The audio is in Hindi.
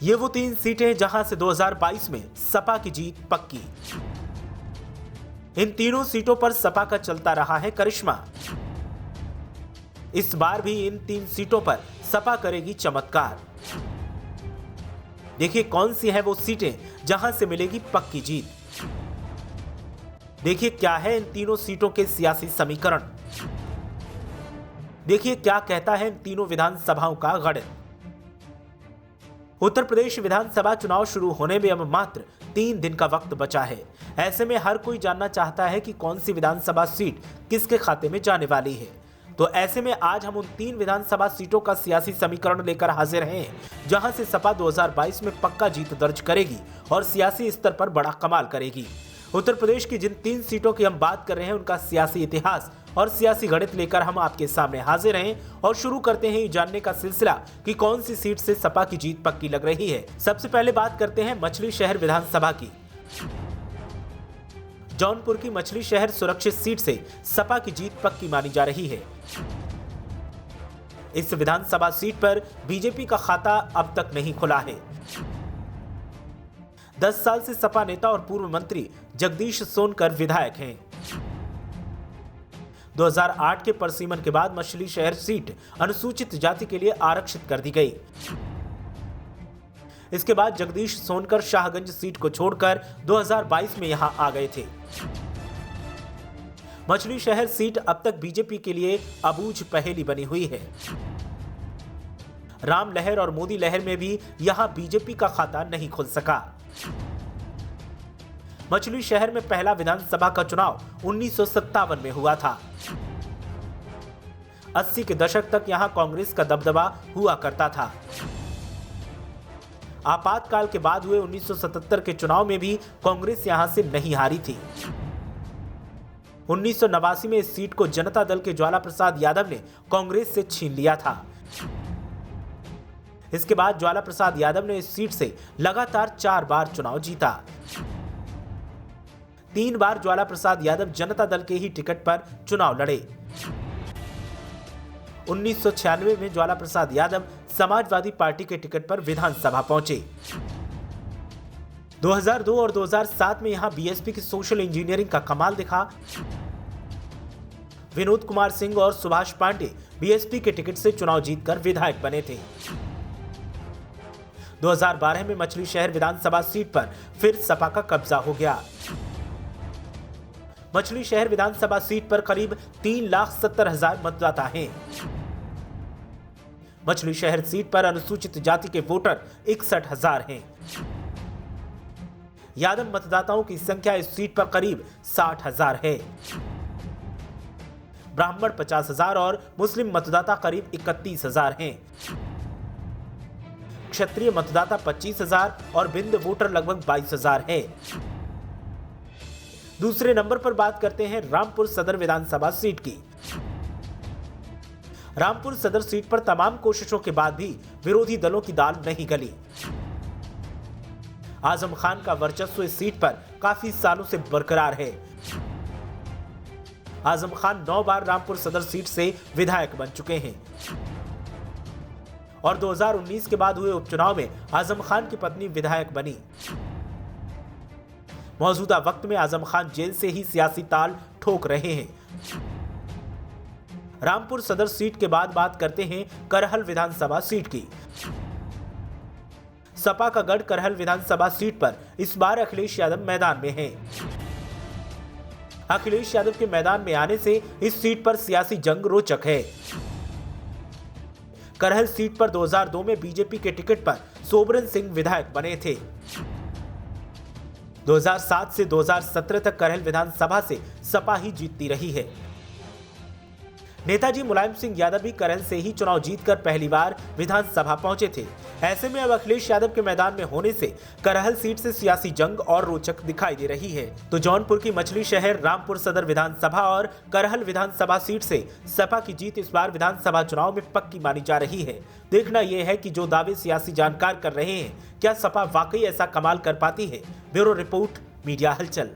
ये वो 3 सीटें जहां से 2022 में सपा की जीत पक्की। इन तीनों सीटों पर सपा का चलता रहा है करिश्मा। इस बार भी इन 3 सीटों पर सपा करेगी चमत्कार। देखिए कौन सी है वो सीटें जहां से मिलेगी पक्की जीत। देखिए क्या है इन तीनों सीटों के सियासी समीकरण। देखिए क्या कहता है इन तीनों विधानसभाओं का गणित। उत्तर प्रदेश विधानसभा चुनाव शुरू होने में अब मात्र 3 दिन का वक्त बचा है। ऐसे में हर कोई जानना चाहता है कि कौन सी विधानसभा सीट किसके खाते में जाने वाली है। तो ऐसे में आज हम उन 3 विधानसभा सीटों का सियासी समीकरण लेकर हाजिर हैं, जहां से सपा 2022 में पक्का जीत दर्ज करेगी और सियासी स्तर पर बड़ा कमाल करेगी। उत्तर प्रदेश की जिन 3 सीटों की हम बात कर रहे हैं, उनका सियासी इतिहास और सियासी गणित लेकर हम आपके सामने हाजिर हैं और शुरू करते हैं ये जानने का सिलसिला कि कौन सी सीट से सपा की जीत पक्की लग रही है। सबसे पहले बात करते हैं मछली शहर विधानसभा की। जौनपुर की मछली शहर सुरक्षित सीट से सपा की जीत पक्की मानी जा रही है। इस विधानसभा सीट पर बीजेपी का खाता अब तक नहीं खुला है। 10 साल से सपा नेता और पूर्व मंत्री जगदीश सोनकर विधायक हैं। 2008 के परसीमन के बाद मछली शहर सीट अनुसूचित जाति के लिए आरक्षित कर दी गई। इसके बाद जगदीश सोनकर शाहगंज सीट को छोड़कर 2022 में यहां आ गए थे। मछली शहर सीट अब तक बीजेपी के लिए अबूझ पहेली बनी हुई है। राम लहर और मोदी लहर में भी यहां बीजेपी का खाता नहीं खुल सका। मछली शहर में पहला विधानसभा का चुनाव 1957 में हुआ था। 80 के दशक तक यहां कांग्रेस का दबदबा हुआ करता था। आपातकाल के बाद हुए 1977 के चुनाव में भी कांग्रेस यहां से नहीं हारी थी। 1989 में इस सीट को जनता दल के ज्वाला प्रसाद यादव ने कांग्रेस से छीन लिया था। इसके बाद ज्वाला प्रसाद यादव ने इस सीट से लगातार 4 बार चुनाव जीता। 3 बार ज्वाला प्रसाद यादव जनता दल के ही टिकट पर चुनाव लड़े। 1996 में ज्वाला प्रसाद यादव समाजवादी पार्टी के टिकट पर विधानसभा पहुंचे। 2002 और 2007 में यहां बीएसपी की सोशल इंजीनियरिंग का कमाल दिखा। विनोद कुमार सिंह और सुभाष पांडे बीएसपी के टिकट से चुनाव जीतकर विधायक बने थे। 2012 में मछली शहर विधानसभा सीट पर फिर सपा का कब्जा हो गया। मछली शहर विधानसभा सीट पर करीब 3,70,000 मतदाता हैं। मछली शहर सीट पर अनुसूचित जाति के वोटर 61,000 हैं। यादव मतदाताओं की संख्या इस सीट पर करीब 60,000 है। ब्राह्मण 50,000 और मुस्लिम मतदाता करीब 31,000 हैं। क्षत्रिय मतदाता 25,000 और बिंद वोटर लगभग 22,000 है। दूसरे नंबर पर बात करते हैं रामपुर सदर विधानसभा सीट की। रामपुर सदर सीट पर तमाम कोशिशों के बाद भी विरोधी दलों की दाल नहीं गली। आजम खान का वर्चस्व इस सीट पर काफी सालों से बरकरार है। आजम खान 9 बार रामपुर सदर सीट से विधायक बन चुके हैं और 2019 के बाद हुए उपचुनाव में आजम खान की पत्नी विधायक बनी। मौजूदा वक्त में आजम खान जेल से ही सियासी ताल ठोक रहे हैं। रामपुर सदर सीट के बाद बात करते हैं करहल विधानसभा सीट की। सपा का गढ़ करहल विधानसभा सीट पर इस बार अखिलेश यादव मैदान में हैं। अखिलेश यादव के मैदान में आने से इस सीट पर सियासी जंग रोचक है। करहल सीट पर 2002 में बीजेपी के टिकट पर सोबरन सिंह विधायक बने थे। 2007 से 2017 तक करहल विधानसभा से सपा ही जीतती रही है। नेताजी मुलायम सिंह यादव भी करहल से ही चुनाव जीतकर पहली बार विधानसभा पहुंचे थे। ऐसे में अब अखिलेश यादव के मैदान में होने से करहल सीट से सियासी जंग और रोचक दिखाई दे रही है। तो जौनपुर की मछली शहर, रामपुर सदर विधानसभा और करहल विधानसभा सीट से सपा की जीत इस बार विधानसभा चुनाव में पक्की मानी जा रही है। देखना यह है कि जो दावे सियासी जानकार कर रहे हैं, क्या सपा वाकई ऐसा कमाल कर पाती है। ब्यूरो रिपोर्ट, मीडिया हलचल।